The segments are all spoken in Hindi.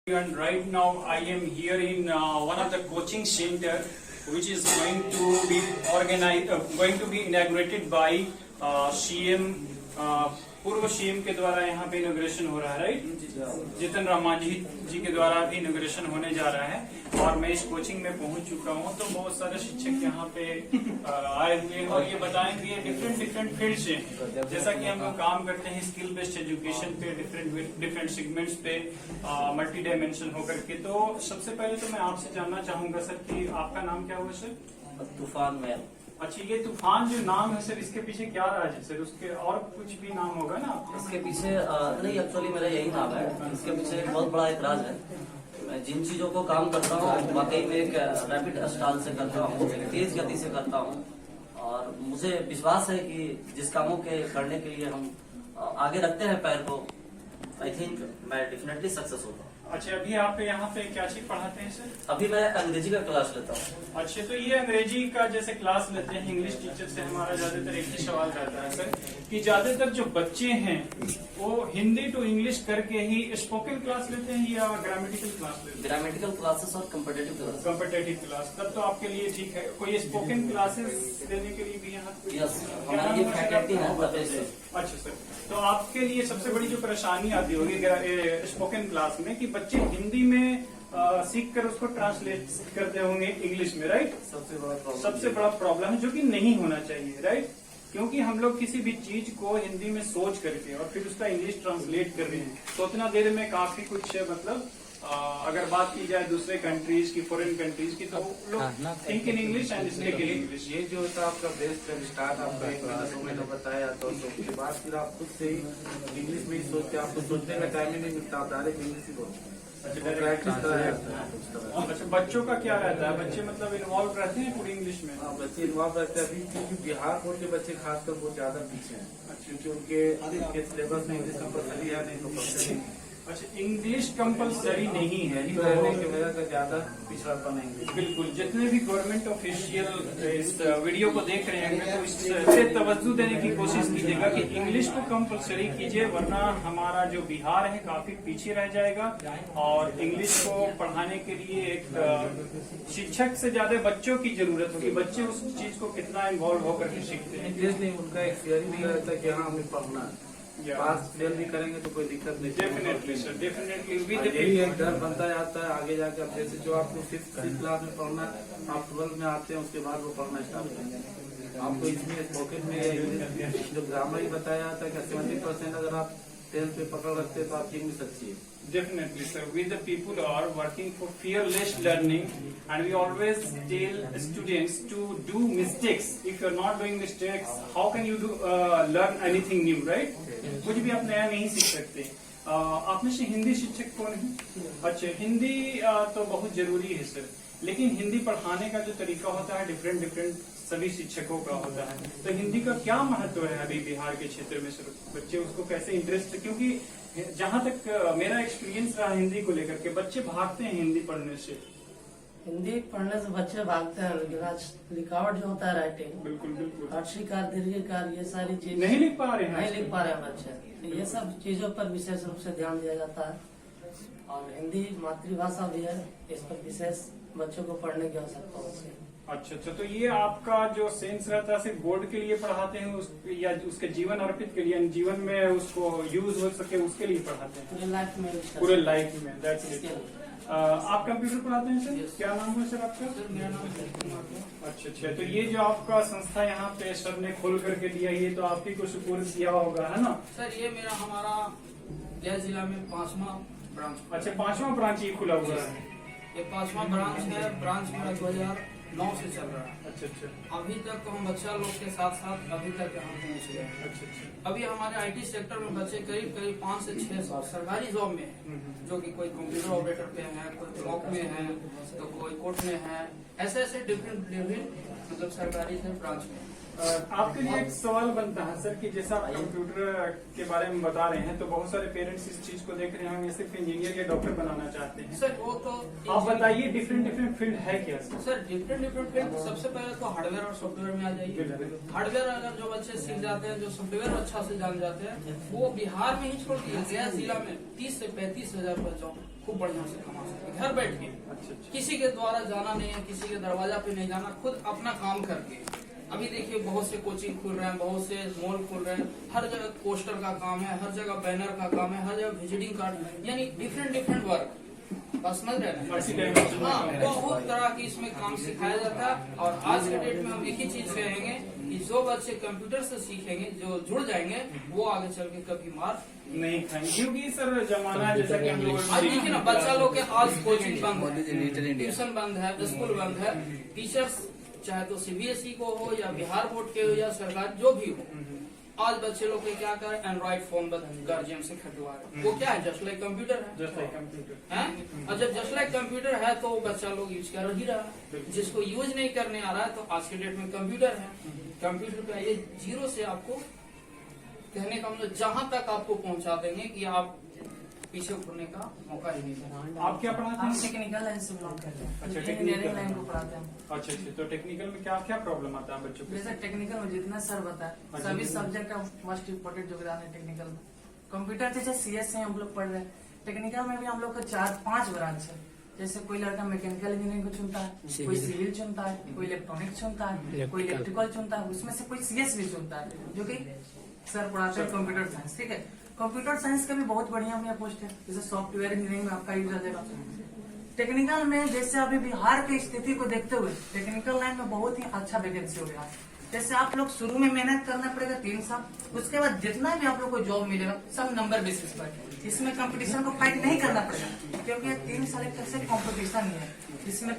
And right now I am here in one of the coaching center which is going to be inaugurated by CM पूर्व सीएम के द्वारा यहाँ पे इनोग्रेशन हो रहा है, राइट। जितन राम मांझी जी के द्वारा भी इनोग्रेशन होने जा रहा है और मैं इस कोचिंग में पहुंच चुका हूँ। तो बहुत सारे शिक्षक यहाँ पे आए हुए हैं और ये बताएंगे डिफरेंट फील्ड से, जैसा कि हम लोग काम करते हैं स्किल बेस्ड एजुकेशन पे, डिफरेंट सेगमेंट्स पे मल्टी डायमेंशन होकर के। तो सबसे पहले तो मैं आपसे जानना चाहूंगा सर कि आपका नाम क्या हुआ सर? तूफान मैम। अच्छा, ये तूफान जो नाम है सर, इसके पीछे क्या राज है सर? उसके और कुछ भी नाम होगा ना आपका? इसके पीछे नहीं, एक्चुअली मेरा यही नाम है। इसके पीछे बहुत बड़ा एक राज है। मैं जिन चीजों को काम करता हूँ वाकई में एक रैपिड स्टाइल से करता हूँ, तेज गति से करता हूँ और मुझे विश्वास है कि जिस कामों के करने के लिए हम आगे रखते हैं पैर को, आई थिंक मैं डेफिनेटली सक्सेस होगा। अच्छा, अभी आप यहाँ पे क्या चीज पढ़ाते हैं सर? अभी मैं अंग्रेजी का क्लास लेता हूँ। अच्छा, तो ये अंग्रेजी का जैसे क्लास लेते हैं, इंग्लिश टीचर से हमारा ज्यादातर एक ही सवाल रहता है सर कि ज्यादातर जो बच्चे हैं वो हिंदी टू इंग्लिश करके ही स्पोकन क्लास लेते हैं या ग्रामेटिकल क्लास लेते हैं? ग्रामेटिकल क्लासेस और कम्पिटेटिव क्लास। तब तो आपके लिए ठीक है। कोई स्पोकन क्लासेस देने के लिए भी यहाँ? यस, हमारी ये फैकल्टी है। अच्छा सर, तो आपके लिए सबसे बड़ी जो परेशानी आती होगी स्पोकन क्लास में कि बच्चे हिंदी में सीख कर उसको ट्रांसलेट करते होंगे इंग्लिश में, राइट? सबसे बड़ा प्रॉब्लम है जो कि नहीं होना चाहिए, राइट? क्योंकि हम लोग किसी भी चीज को हिंदी में सोच करके और फिर उसका इंग्लिश ट्रांसलेट कर रहे हैं तो उतना देर में काफी कुछ मतलब अगर बात की जाए दूसरे कंट्रीज की, फॉरेन कंट्रीज की, तो लोग think in English and speak in English. ये जो होता है आपका बेस्ट स्टार्ट आपका 1 महीना 2 महीना बताया तो उसके बाद फिर आप खुद से ही इंग्लिश में ही सोचते, आपको सोचने का टाइम ही नहीं मिलता, आप डायरेक्ट इंग्लिश ही बोलते हैं। अच्छा, बच्चों का क्या रहता है? बच्चे मतलब इन्वॉल्व रहते हैं पूरी इंग्लिश में? हाँ, बच्चे इन्वॉल्व रहते हैं अभी, क्योंकि बिहार बोर्ड के बच्चे खासकर बहुत ज्यादा पीछे हैं, क्योंकि उनके सिलेबस में इंग्लिश कंपलसरी है नहीं तो पढ़ते नहीं। अच्छा, इंग्लिश कंपलसरी नहीं है तो रहने की वजह से ज्यादा पिछड़ापन है। बिल्कुल, जितने भी गवर्नमेंट ऑफिशियल इस वीडियो को देख रहे हैं तो इससे तवज्जो देने की कोशिश कीजिएगा कि इंग्लिश को कंपलसरी कीजिए, वरना हमारा जो बिहार है काफी पीछे रह जाएगा। और इंग्लिश को पढ़ाने के लिए एक शिक्षक से ज्यादा बच्चों की जरूरत होगी। बच्चे उस चीज को कितना इन्वॉल्व होकर के सीखते हैं। इंग्लिश नहीं, उनका एक थियरी भी रहता है कि हाँ हमें पढ़ना है, पास फेल भी करेंगे तो कोई दिक्कत नहीं। डेफिनेटली सर, डेफिनेटली यही एक डर बनता जाता है आगे जाके। अब जैसे जो आपको 5th क्लास में पढ़ना है, आप 12 में आते हैं, उसके बाद वो पढ़ना स्टार्ट करेंगे। आपको इसमें स्पोकन में जो ग्रामर ही बताया जाता है कि 70% अगर आप 10th पे पकड़ रखते हैं तो आपकी इंग्लिश अच्छी है। Definitely, sir. We the people are working for fearless learning, and we always tell students to do mistakes. If you're not doing mistakes, how can you learn anything new, right? कुछ भी आप नया नहीं सीख सकते। आप में से हिंदी शिक्षक कौन है? अच्छा, हिंदी तो बहुत जरूरी है सर, लेकिन हिंदी पढ़ाने का जो तरीका होता है डिफरेंट सभी शिक्षकों का होता है। तो हिंदी का क्या महत्व है अभी बिहार के क्षेत्र में सर? बच्चे उसको कैसे इंटरेस्ट, क्योंकि जहाँ तक मेरा एक्सपीरियंस रहा हिंदी को लेकर के, बच्चे भागते हैं हिंदी पढ़ने से। हिंदी पढ़ने से बच्चे भागते हैं, लेकिन आज लिखावट जो होता है राइटिंग, बिल्कुल हर्षिकार दीर्घिकार ये सारी चीज नहीं लिख पा रहे हैं, नहीं लिख पा रहे हैं बच्चे। तो ये सब चीजों पर विशेष रूप से ध्यान दिया जाता है और हिंदी मातृभाषा भी है, इस पर विशेष बच्चों को पढ़ने की आवश्यकता होती है। अच्छा, तो ये आपका जो सेंस रहता है सिर्फ बोर्ड के लिए पढ़ाते हैं या उसके जीवन अर्पित के लिए, जीवन में उसको यूज हो सके उसके लिए पढ़ाते हैं? पूरे लाइफ में, पूरे लाइफ में। That's it. आप कंप्यूटर पढ़ाते हैं सर? क्या नाम है सर आपका? मेरा नाम। अच्छा, तो ये जो आपका संस्था यहाँ पे सर ने खोल करके दिया, ये तो आप ही को सुपुर्द किया होगा, है ना सर? ये हमारा गया जिला में 5वां ब्रांच। अच्छा, 5वां ब्रांच ये खुला हुआ है? ये 5वां ब्रांच है। ब्रांच मेरा 2009 से चल रहा है। अच्छा, अभी तक तो हम बच्चा लोग के साथ साथ अभी तक यहाँ पहुँच गए। अच्छा। अभी हमारे आईटी सेक्टर में बच्चे करीब 5 से 6 सरकारी जॉब में है, जो कि कोई कंप्यूटर ऑपरेटर पे है, कोई ब्लॉक में है, तो कोई कोर्ट में है, ऐसे डिफरेंट मतलब सरकारी से ब्रांच में। आपके लिए एक सवाल बनता है सर कि जैसा आप कंप्यूटर के बारे में बता रहे हैं तो बहुत सारे पेरेंट्स इस चीज को देख रहे हैं, सिर्फ इंजीनियर या डॉक्टर बनाना चाहते हैं। सर वो तो आप बताइए डिफरेंट फील्ड है क्या सर? सर डिफरेंट फील्ड, सबसे पहले तो हार्डवेयर और सॉफ्टवेयर में आ जाइए। हार्डवेयर अगर जो बच्चे सीख जाते हैं, जो सॉफ्टवेयर अच्छा से जान जाते हैं, वो बिहार में ही छोड़ दिया, गया जिला में 30 से 35 हजार बच्चों खूब बढ़िया से कमा सकते हैं घर बैठ के। अच्छा अच्छा। किसी के द्वारा जाना नहीं है, किसी के दरवाजा पे नहीं जाना, खुद अपना काम करके। अभी देखिए बहुत से कोचिंग खुल रहे हैं, बहुत से मॉल खुल रहे हैं, हर जगह पोस्टर का काम है, हर जगह बैनर का काम है, हर जगह विजिटिंग कार्ड, यानी डिफरेंट वर्क। बस समझ रहे हैं? हाँ, बहुत तरह की इसमें काम सिखाया जाता है। और आज के डेट में हम एक ही चीज कहेंगे कि जो बच्चे कंप्यूटर से सीखेंगे, जो जुड़ जाएंगे, वो आगे चल के कभी मार नहीं खाएंगे, क्योंकि सर जमाना जैसा कि हम लोग आज देखिए ना, बच्चा लोग के आज कोचिंग बंद है, ट्यूशन बंद है, स्कूल बंद है, टीचर्स चाहे तो सीबीएसई को हो या बिहार बोर्ड के हो या सरकार जो भी हो, आज बच्चे लोग के क्या करें, एंड्रॉइड फोन गार्जियन से खरीदवा रहे। वो क्या है, जस्ट लाइक कंप्यूटर है, जस्ट लाइक कंप्यूटर हैं? और जब जस्ट लाइक कंप्यूटर है तो बच्चा लोग यूज कर ही रहा है। जिसको यूज नहीं करने आ रहा है, तो आज के डेट में कंप्यूटर है, कंप्यूटर पे आइए, जीरो से आपको कहने का मतलब जहां तक आपको पहुंचा देंगे कि आप पीछे उठने का मौका ही नहीं देना। आप क्या पढ़ाते हम हैं? टेक्निकल लाइन से बिलोंग करते हैं, अच्छा, इंजीनियरिंग technical। लाइन को पढ़ाते हैं। अच्छा अच्छा। तो टेक्निकल में क्या क्या प्रॉब्लम आता है बच्चों को? जैसे टेक्निकल में जितना सर बताए, अच्छा, सभी जी। सब्जेक्ट का मोस्ट इम्पोर्टेंट योगदान है टेक्निकल में। कंप्यूटर जैसे सीएस से हम लोग पढ़ रहे हैं, टेक्निकल में भी हम लोग का 4-5 ब्रांच है। जैसे कोई लड़का मैकेनिकल इंजीनियरिंग को चुनता है, कोई सिविल चुनता है, कोई इलेक्ट्रॉनिक्स चुनता है, कोई इलेक्ट्रिकल चुनता है, उसमें से कोई सीएस भी चुनता है, जो कि सर पढ़ाते हैं कंप्यूटर साइंस। ठीक है, कंप्यूटर साइंस का भी बहुत बढ़िया पोस्ट है, जैसे सॉफ्टवेयर इंजीनियरिंग में आपका यूज आ जाएगा। टेक्निकल में जैसे अभी बिहार की स्थिति को देखते हुए टेक्निकल लाइन में बहुत ही अच्छा वैकेंसी हो गया है। जैसे आप लोग शुरू में मेहनत करना पड़ेगा 3 साल, उसके बाद जितना भी आप लोग को जॉब मिलेगा सब नंबर बेसिस पर। इसमें कंपटीशन को फाइट नहीं करना पड़ेगा, क्योंकि 3 साल एक तरह से कॉम्पिटिशन ही है। इसमें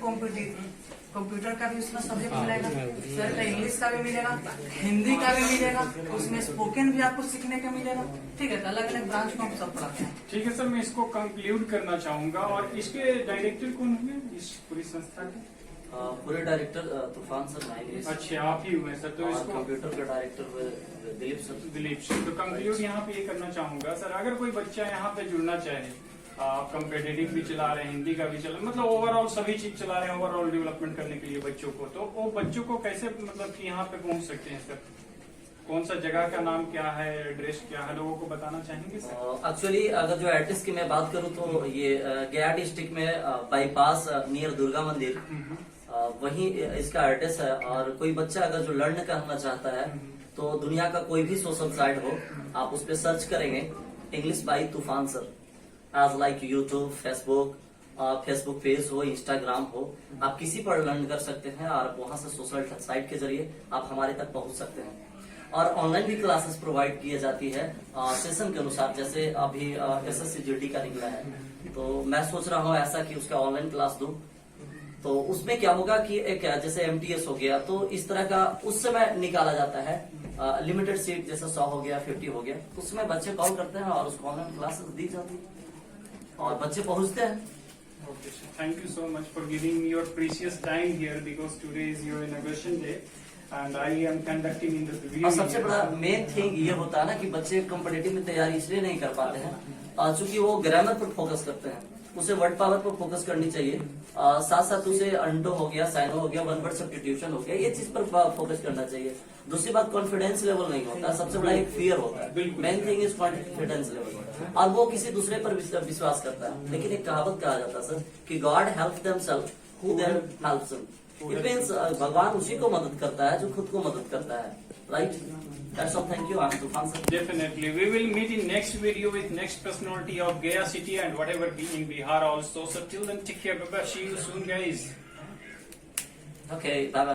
कंप्यूटर का भी उसमें सब्जेक्ट मिलेगा, सर का इंग्लिश का भी मिलेगा, हिंदी का भी मिलेगा, उसमें स्पोकन भी आपको सीखने का मिलेगा। ठीक है, तो अलग अलग ब्रांच में हम सब पढ़ाते हैं। ठीक है सर, मैं इसको कंक्लूड करना चाहूंगा। और इसके डायरेक्टर कौन हुए इस पूरी संस्था के? पूरे डायरेक्टर तूफान सर नाइक। अच्छा, आप ही हुए सर। तो इसको कंप्यूटर का डायरेक्टर हुए दिलीप सर। दिलीप सर। तो कंक्लूड यहाँ पे ये करना चाहूंगा सर, अगर कोई बच्चा यहाँ पे जुड़ना चाहे, आप कम्पिटेटिव भी चला रहे हैं, हिंदी का भी चला, मतलब ओवरऑल सभी चीज चला रहे हैं ओवरऑल डेवलपमेंट करने के लिए बच्चों को, तो वो बच्चों को कैसे मतलब कि यहाँ पे पहुँच सकते हैं सर? कौन सा जगह का नाम क्या है, एड्रेस क्या है, लोगों को बताना चाहेंगे सर? एक्चुअली अगर जो एड्रेस की मैं बात करूँ तो ये गया डिस्ट्रिक्ट में बाईपास नियर दुर्गा मंदिर, वहीं इसका एड्रेस है। और कोई बच्चा अगर जो लर्न करना चाहता है तो दुनिया का कोई भी सोशल साइट हो, आप उस पर सर्च करेंगे इंग्लिश बाई तूफान sir, as like YouTube, Facebook page हो, इंस्टाग्राम हो, आप किसी पर लर्न कर सकते हैं और वहां से सोशल साइट के जरिए आप हमारे तक पहुंच सकते हैं। और ऑनलाइन भी क्लासेस प्रोवाइड की जाती है सेशन के अनुसार। जैसे अभी SSC GD का निकला है, तो मैं सोच रहा हूँ ऐसा कि उसका ऑनलाइन क्लास दूं। तो उसमें क्या होगा कि एक जैसे MTS हो गया, तो इस तरह का उस समय निकाला जाता है लिमिटेड सीट, जैसे 100 हो गया, 50 हो गया, तो उसमें बच्चे कॉल करते हैं और उसको ऑनलाइन क्लासेस दी जाती है और बच्चे पहुंचते हैं। Okay, sir. Thank you so much for giving me your precious time here, because today is your inauguration day and I am conducting in the review. और सबसे बड़ा मेन थिंग ये होता है ना कि बच्चे कॉम्पिटेटिव में तैयारी इसलिए नहीं कर पाते हैं क्योंकि वो ग्रामर पर फोकस करते हैं, उसे वर्ड पावर पर फोकस करनी चाहिए। साथ साथ उसे अंडो हो गया, साइनो हो गया, वन वर्ड सब्स्टिट्यूशन हो गया, ये चीज पर फोकस करना चाहिए। दूसरी बात, कॉन्फिडेंस लेवल नहीं होता, सबसे बड़ा एक फियर होता है। Main thing is confidence level, और वो किसी दूसरे पर विश्वास करता है। लेकिन एक कहावत कहा जाता है सर कि God help themselves who them helps him. It means भगवान उसी को मदद करता है जो खुद को मदद करता है, right? That's all. Thank you. I'm Tufan sir. Definitely. We will meet in next video with next personality of Gaya city and whatever be in Bihar also. So till then, take care. Bye bye. See you soon, guys. Okay. Bye bye.